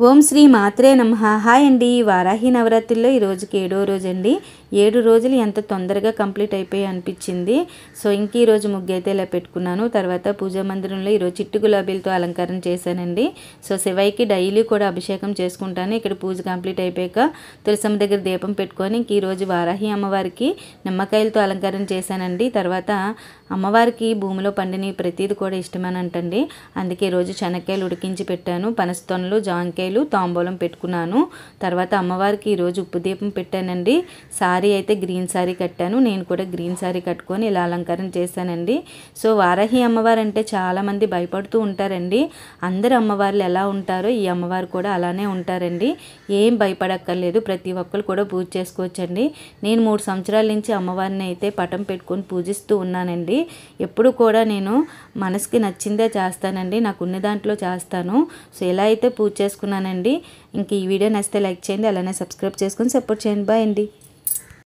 ఓం శ్రీ మాత్రే నమః. హాయ్ అండి. వారాహి నవరాత్రుల్లో ఈ రోజుకి 7వ రోజు అండి. 7 రోజులు ఎంత తొందరగా కంప్లీట్ అయిపోయి అనిపించింది. సో ఇంక ఈరోజు ముగ్గు అయితే ఇలా పెట్టుకున్నాను. తర్వాత పూజా మందిరంలో ఈరోజు చిట్టు గులాబీలతో అలంకరణ చేశానండి. సో శివయ్యకి డైలీ కూడా అభిషేకం చేసుకుంటాను. ఇక్కడ పూజ కంప్లీట్ అయిపోయాక తులసమ్మ దగ్గర దీపం పెట్టుకొని ఇంక ఈరోజు వారాహి అమ్మవారికి నిమ్మకాయలతో అలంకరణ చేశానండి. తర్వాత అమ్మవారికి భూమిలో పండిన ప్రతిది కూడా ఇష్టమేనంటండి. అందుకే ఈరోజు శనక్కాయలు ఉడికించి పెట్టాను. పనస్తొనలు, జాంకాయలు, తాంబూలం పెట్టుకున్నాను. తర్వాత అమ్మవారికి ఈరోజు ఉప్పు దీపం పెట్టానండి. సారీ అయితే గ్రీన్ సారీ కట్టాను. నేను కూడా గ్రీన్ సారీ కట్టుకొని ఇలా అలంకరణ చేశానండి. సో వారాహి అమ్మవారు అంటే చాలామంది భయపడుతూ ఉంటారండి. అందరు అమ్మవార్లు ఎలా ఉంటారో ఈ అమ్మవారు కూడా అలానే ఉంటారండి. ఏం భయపడక్కర్లేదు. ప్రతి ఒక్కరు కూడా పూజ చేసుకోవచ్చండి. నేను 3 సంవత్సరాల నుంచి అమ్మవారిని అయితే పటం పెట్టుకొని పూజిస్తూ ఉన్నానండి. ఎప్పుడు కూడా నేను మనసుకి నచ్చిందే చేస్తానండి. నాకు ఉన్న దాంట్లో చేస్తాను. సో ఎలా అయితే పూజ చేసుకున్నానండి. ఇంక ఈ వీడియో నచ్చితే లైక్ చేయండి. అలానే సబ్స్క్రైబ్ చేసుకొని సపోర్ట్ చేయండి. బాయ్ అండి.